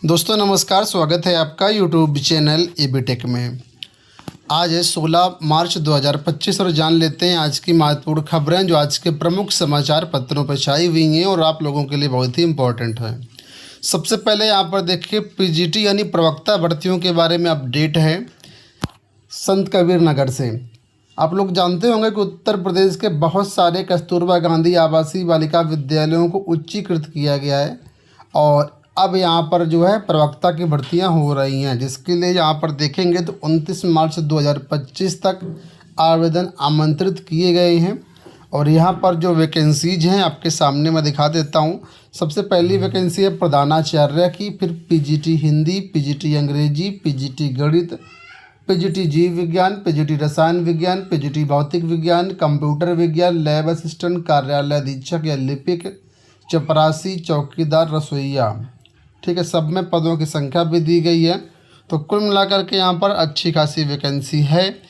दोस्तों नमस्कार, स्वागत है आपका यूट्यूब चैनल एबी टेक में। आज है 16 मार्च 2025 और जान लेते हैं आज की महत्वपूर्ण खबरें जो आज के प्रमुख समाचार पत्रों पर छाई हुई हैं और आप लोगों के लिए बहुत ही इम्पोर्टेंट है। सबसे पहले यहाँ पर देखिए पीजीटी यानी प्रवक्ता भर्तियों के बारे में अपडेट है संत कबीर नगर से। आप लोग जानते होंगे कि उत्तर प्रदेश के बहुत सारे कस्तूरबा गांधी आवासीय बालिका विद्यालयों को उच्चीकृत किया गया है और अब यहाँ पर जो है प्रवक्ता की भर्तियाँ हो रही हैं, जिसके लिए यहाँ पर देखेंगे तो 29 मार्च 2025 तक आवेदन आमंत्रित किए गए हैं। और यहाँ पर जो वैकेंसीज हैं आपके सामने मैं दिखा देता हूँ। सबसे पहली वैकेंसी है प्रधानाचार्य की, फिर पीजीटी हिंदी, पीजीटी अंग्रेजी, पीजीटी गणित, पीजीटी जीव विज्ञान, पीजीटी रसायन विज्ञान, पीजीटी भौतिक विज्ञान, कंप्यूटर विज्ञान, लैब असिस्टेंट, कार्यालय अधीक्षक या लिपिक, चपरासी, चौकीदार, रसोइया। ठीक है, सब में पदों की संख्या भी दी गई है। तो कुल मिलाकर के यहाँ पर अच्छी खासी वैकेंसी है।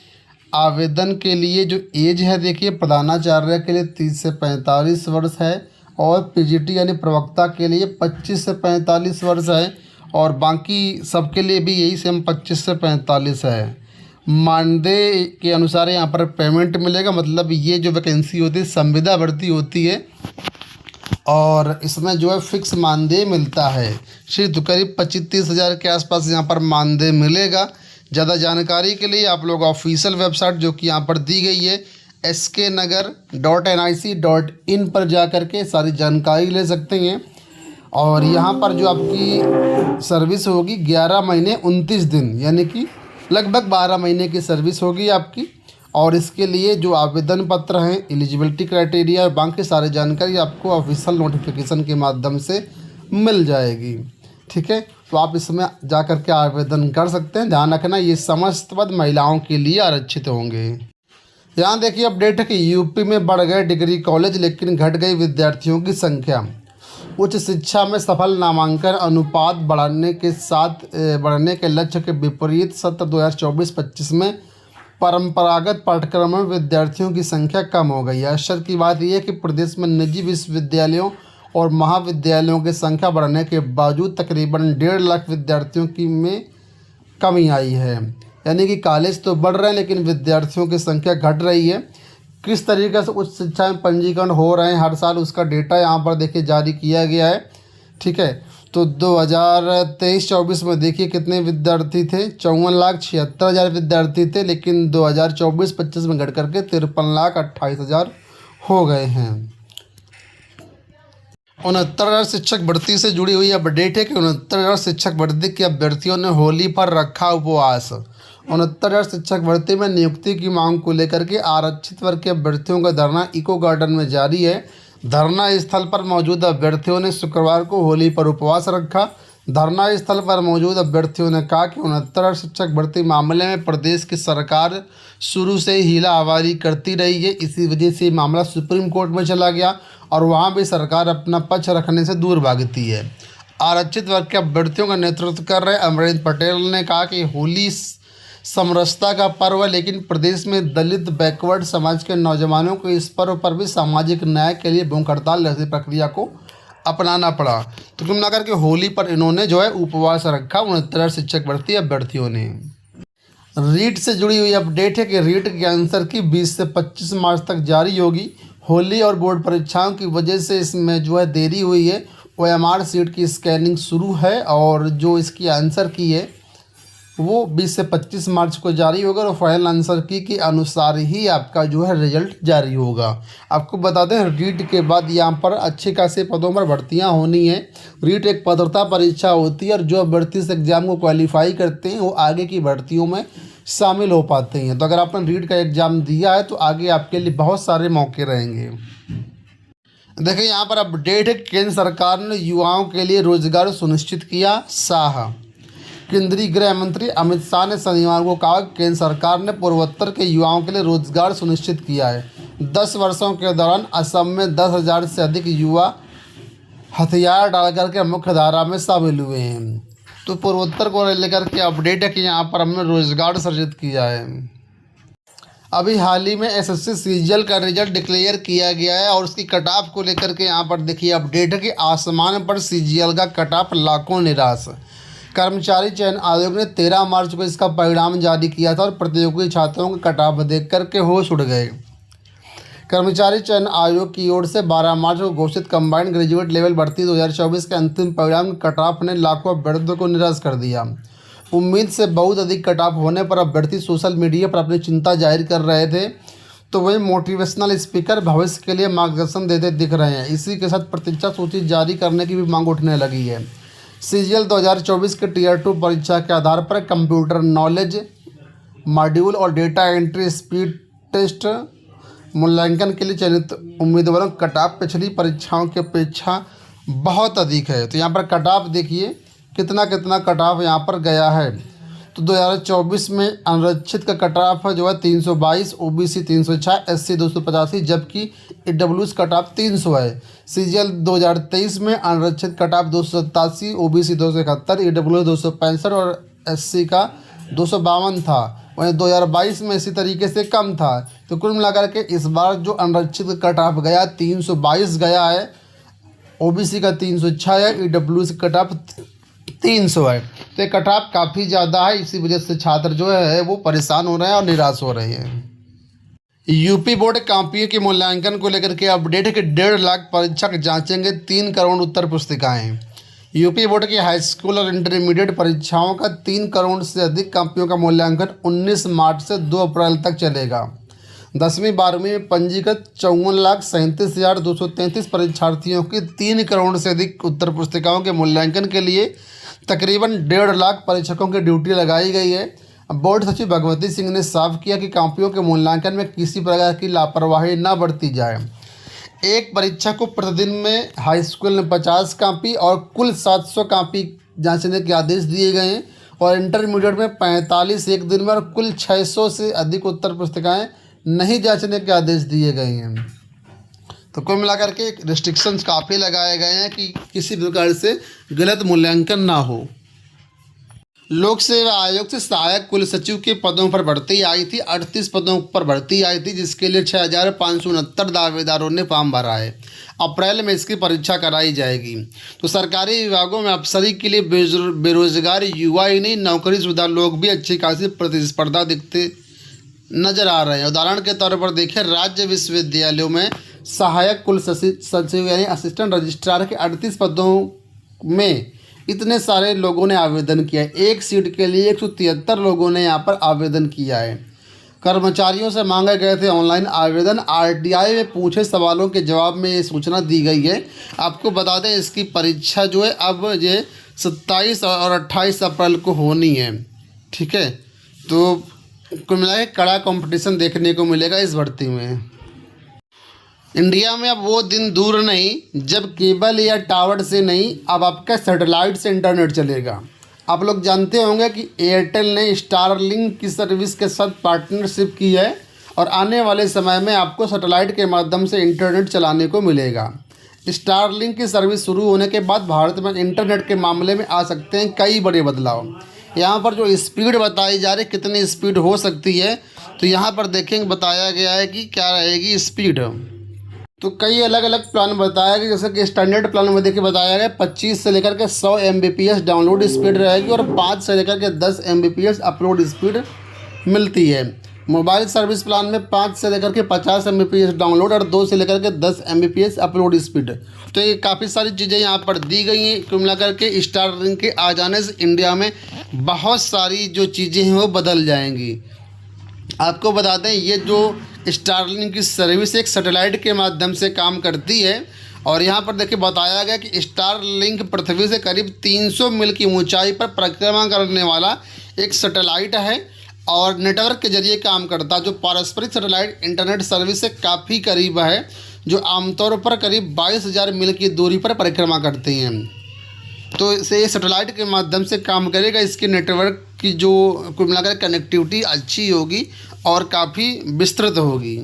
आवेदन के लिए जो एज है देखिए, प्रधानाचार्य के लिए 30 से 45 वर्ष है और पीजीटी यानी प्रवक्ता के लिए 25 से 45 वर्ष है और बाकी सबके लिए भी यही सेम 25 से 45 है। मानदेय के अनुसार यहाँ पर पेमेंट मिलेगा, मतलब ये जो वैकेंसी होती है संविदा भर्ती होती है और इसमें जो है फिक्स मानदेय मिलता है। सिर्फ करीब 25-30 हज़ार के आसपास यहाँ पर मानदेय मिलेगा। ज़्यादा जानकारी के लिए आप लोग ऑफिशियल वेबसाइट जो कि यहाँ पर दी गई है sknagar.nic.in पर जा कर के सारी जानकारी ले सकते हैं। और यहाँ पर जो आपकी सर्विस होगी 11 महीने 29 दिन यानी कि लगभग 12 महीने की सर्विस होगी आपकी। और इसके लिए जो आवेदन पत्र हैं, एलिजिबिलिटी क्राइटेरिया और बाकी सारी जानकारी आपको ऑफिशियल नोटिफिकेशन के माध्यम से मिल जाएगी। ठीक है, तो आप इसमें जा कर के आवेदन कर सकते हैं। ध्यान रखना ये समस्त पद महिलाओं के लिए आरक्षित होंगे। यहाँ देखिए अपडेट है कि यूपी में बढ़ गए डिग्री कॉलेज लेकिन घट गई विद्यार्थियों की संख्या। उच्च शिक्षा में सफल नामांकन अनुपात बढ़ने के लक्ष्य के विपरीत सत्र 2024-25 में परंपरागत पाठ्यक्रम में विद्यार्थियों की संख्या कम हो गई है। आश्चर्य की बात यह है कि प्रदेश में निजी विश्वविद्यालयों और महाविद्यालयों की संख्या बढ़ने के बावजूद तकरीबन 1.5 लाख विद्यार्थियों की में कमी आई है। यानी कि कॉलेज तो बढ़ रहे हैं लेकिन विद्यार्थियों की संख्या घट रही है। किस तरीके से उच्च शिक्षा में पंजीकरण हो रहे हैं हर साल, उसका डेटा यहाँ पर देखिए जारी किया गया है। ठीक है, तो 2023-24 में देखिए कितने विद्यार्थी थे, 54,76,000 विद्यार्थी थे, लेकिन 2024-25 में घट करके 53,28,000 हो गए हैं। 69,000 शिक्षक भर्ती से जुड़ी हुई अपडेट है कि 69,000 शिक्षक भर्ती के अभ्यर्थियों ने होली पर रखा उपवास। 69,000 शिक्षक भर्ती में नियुक्ति की मांग को लेकर के आरक्षित वर्ग के अभ्यर्थियों का धरना इको गार्डन में जारी है। धरना स्थल पर मौजूद अभ्यर्थियों ने शुक्रवार को होली पर उपवास रखा। धरना स्थल पर मौजूद अभ्यर्थियों ने कहा कि 69,000 शिक्षक भर्ती मामले में प्रदेश की सरकार शुरू से ही हीलाहवारी करती रही है। इसी वजह से मामला सुप्रीम कोर्ट में चला गया और वहां भी सरकार अपना पक्ष रखने से दूर भागती है। आरक्षित वर्ग के अभ्यर्थियों का नेतृत्व कर रहे अमरेंद्र पटेल ने कहा कि होली समरसता का पर्व है, लेकिन प्रदेश में दलित बैकवर्ड समाज के नौजवानों को इस पर्व पर भी सामाजिक न्याय के लिए भूख हड़ताल जैसी प्रक्रिया को अपनाना पड़ा। तो कुल मिलाकर के होली पर इन्होंने जो है उपवास रखा 69,000 शिक्षक भर्ती अभ्यर्थियों ने। रीट से जुड़ी हुई अपडेट है कि रीट के आंसर की 20 से 25 मार्च तक जारी होगी। होली और बोर्ड परीक्षाओं की वजह से इसमें जो है देरी हुई है। OMR सीट की स्कैनिंग शुरू है और जो इसकी आंसर की है वो 20 से 25 मार्च को जारी होगा और फाइनल आंसर की के अनुसार ही आपका जो है रिजल्ट जारी होगा। आपको बता दें रीट के बाद यहाँ पर अच्छे खासे पदों पर भर्तियाँ होनी है। रीट एक पात्रता परीक्षा होती है और जो अभ्यर्थी इस एग्ज़ाम को क्वालिफाई करते हैं वो आगे की भर्तियों में शामिल हो पाते हैं। तो अगर आपने रीट का एग्ज़ाम दिया है तो आगे आपके लिए बहुत सारे मौके रहेंगे। देखिए यहाँ पर अपडेट है, केंद्र सरकार ने युवाओं के लिए रोजगार सुनिश्चित किया। शाह केंद्रीय गृह मंत्री अमित शाह ने शनिवार को कहा कि केंद्र सरकार ने पूर्वोत्तर के युवाओं के लिए रोजगार सुनिश्चित किया है। 10 वर्षों के दौरान असम में 10,000 से अधिक युवा हथियार डालकर के मुख्य धारा में शामिल हुए हैं। तो पूर्वोत्तर को लेकर के अपडेट है कि यहाँ पर हमने रोजगार सृजित किया है। अभी हाल ही में एसएससी सीजीएल का रिजल्ट डिक्लेयर किया गया है और उसकी कट ऑफ को लेकर के यहाँ पर देखिए अपडेट है कि आसमान पर सीजीएल का कट ऑफ लाखों निराश। कर्मचारी चयन आयोग ने 13 मार्च को इसका परिणाम जारी किया था और प्रतियोगी छात्रों का कट ऑफ देख करके होश उड़ गए। कर्मचारी चयन आयोग की ओर से 12 मार्च को घोषित कंबाइंड ग्रेजुएट लेवल भर्ती 2024 के अंतिम परिणाम कट ऑफ ने लाखों अभ्यर्थियों को निराश कर दिया। उम्मीद से बहुत अधिक कट ऑफ होने पर अभ्यर्थी सोशल मीडिया पर अपनी चिंता जाहिर कर रहे थे, तो वही मोटिवेशनल स्पीकर भविष्य के लिए मार्गदर्शन देते दिख रहे हैं। इसी के साथ प्रतीक्षा सूची जारी करने की भी मांग उठने लगी है। सीजीएल 2024 के टीयर 2 परीक्षा के आधार पर कंप्यूटर नॉलेज मॉड्यूल और डेटा एंट्री स्पीड टेस्ट मूल्यांकन के लिए चयनित उम्मीदवारों का कट ऑफ पिछली परीक्षाओं की अपेक्षा बहुत अधिक है। तो यहाँ पर कट ऑफ देखिए कितना कट ऑफ यहाँ पर गया है। तो 2024 में अनारक्षित का कट ऑफ जो है 322, ओबीसी 306, एससी 285, जबकि ईडब्ल्यूएस कट ऑफ 300 है। सीजीएल 2023 में अनारक्षित कट ऑफ 287, ओबीसी 271, ईडब्ल्यूएस 265 और एससी का 252 था। वहीं 2022 में इसी तरीके से कम था। तो कुल मिलाकर के इस बार जो अनारक्षित कट ऑफ गया 322 गया है, ओबीसी का 306 है, ईडब्ल्यूएस कट ऑफ 300 है। तो ये कट ऑफ काफ़ी ज़्यादा है। इसी वजह से छात्र जो है वो परेशान हो रहे हैं और निराश हो रहे हैं। यूपी बोर्ड कॉपियों के मूल्यांकन को लेकर के अपडेट है कि 1.5 लाख परीक्षक जांचेंगे 3 करोड़ उत्तर पुस्तिकाएं। यूपी बोर्ड की हाई स्कूल और इंटरमीडिएट परीक्षाओं का 3 करोड़ से अधिक कॉपियों का मूल्यांकन 19 मार्च से 2 अप्रैल तक चलेगा। 10वीं 12वीं में पंजीकृत 54,37,233 परीक्षार्थियों की 3 करोड़ से अधिक उत्तर पुस्तिकाओं के मूल्यांकन के लिए तकरीबन 1.5 लाख परीक्षकों की ड्यूटी लगाई गई है। बोर्ड सचिव भगवती सिंह ने साफ किया कि कॉपियों के मूल्यांकन में किसी प्रकार की लापरवाही न बरती जाए। एक परीक्षा को प्रतिदिन में हाई स्कूल में 50 कॉपी और कुल 700 कॉपी जांचने के आदेश दिए गए हैं और इंटरमीडिएट में 45 एक दिन में और कुल 600 से अधिक उत्तर पुस्तिकाएँ नहीं जांचने के आदेश दिए गए हैं। तो कुल मिलाकर के रिस्ट्रिक्शंस काफ़ी लगाए गए हैं कि किसी प्रकार से गलत मूल्यांकन ना हो। लोक सेवा आयोग से सहायक कुल सचिव के पदों पर भर्ती आई थी। 38 पदों पर भर्ती आई थी, जिसके लिए 6,569 दावेदारों ने फॉर्म भरा है। अप्रैल में इसकी परीक्षा कराई जाएगी। तो सरकारी विभागों में अफसरी के लिए बेरोजगार युवा ही नहीं, नौकरीशुदा लोग भी अच्छी खासी प्रतिस्पर्धा दिखते नजर आ रहे हैं। उदाहरण के तौर पर देखें, राज्य विश्वविद्यालयों में सहायक कुल सचिव यानी असिस्टेंट रजिस्ट्रार के 38 पदों में इतने सारे लोगों ने आवेदन किया है। एक सीट के लिए 173 लोगों ने यहाँ पर आवेदन किया है। कर्मचारियों से मांगे गए थे ऑनलाइन आवेदन। आरटीआई में पूछे सवालों के जवाब में ये सूचना दी गई है। आपको बता दें इसकी परीक्षा जो है अब ये 27 और 28 अप्रैल को होनी है। ठीक है, तो कुल मिला के कड़ा कंपटीशन देखने को मिलेगा इस भर्ती में। इंडिया में अब वो दिन दूर नहीं जब केबल या टावर से नहीं, अब आपका सैटेलाइट से इंटरनेट चलेगा। आप लोग जानते होंगे कि एयरटेल ने स्टारलिंक की सर्विस के साथ पार्टनरशिप की है और आने वाले समय में आपको सैटेलाइट के माध्यम से इंटरनेट चलाने को मिलेगा। स्टारलिंक की सर्विस शुरू होने के बाद भारत में इंटरनेट के मामले में आ सकते हैं कई बड़े बदलाव। यहाँ पर जो स्पीड बताई जा रही कितनी स्पीड हो सकती है, तो यहाँ पर देखेंगे बताया गया है कि क्या रहेगी स्पीड। तो कई अलग अलग प्लान बताया गया, जैसे कि स्टैंडर्ड प्लान में देखिए बताया गया 25 से लेकर के 100 Mbps डाउनलोड स्पीड रहेगी और 5 से लेकर के 10 Mbps अपलोड स्पीड मिलती है। मोबाइल सर्विस प्लान में 5 से लेकर के 50 Mbps डाउनलोड और 2 से लेकर के 10 Mbps अपलोड स्पीड। तो ये काफ़ी सारी चीज़ें यहाँ पर दी गई हैं। कुल मिलाकर के स्टारलिंक के आ जाने से इंडिया में बहुत सारी जो चीज़ें हैं वो बदल जाएंगी। आपको बता दें ये जो स्टारलिंक की सर्विस एक सैटेलाइट के माध्यम से काम करती है और यहाँ पर देखिए बताया गया कि स्टारलिंक पृथ्वी से करीब 300 मील की ऊंचाई पर परिक्रमा करने वाला एक सैटेलाइट है और नेटवर्क के जरिए काम करता है, जो पारस्परिक सैटेलाइट इंटरनेट सर्विस से काफ़ी करीब है, जो आमतौर पर करीब 22,000 मील की दूरी पर परिक्रमा करते हैं। तो इसे सैटेलाइट के माध्यम से काम करेगा। इसके नेटवर्क की जो कुल मिलाकर कनेक्टिविटी अच्छी होगी और काफ़ी विस्तृत होगी।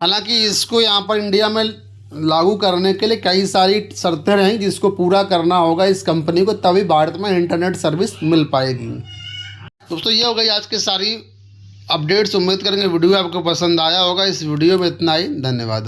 हालांकि इसको यहाँ पर इंडिया में लागू करने के लिए कई सारी शर्तें रहेंगी जिसको पूरा करना होगा इस कंपनी को, तभी भारत में इंटरनेट सर्विस मिल पाएगी। दोस्तों ये हो गई आज की सारी अपडेट्स। उम्मीद करेंगे वीडियो आपको पसंद आया होगा। इस वीडियो में इतना ही, धन्यवाद।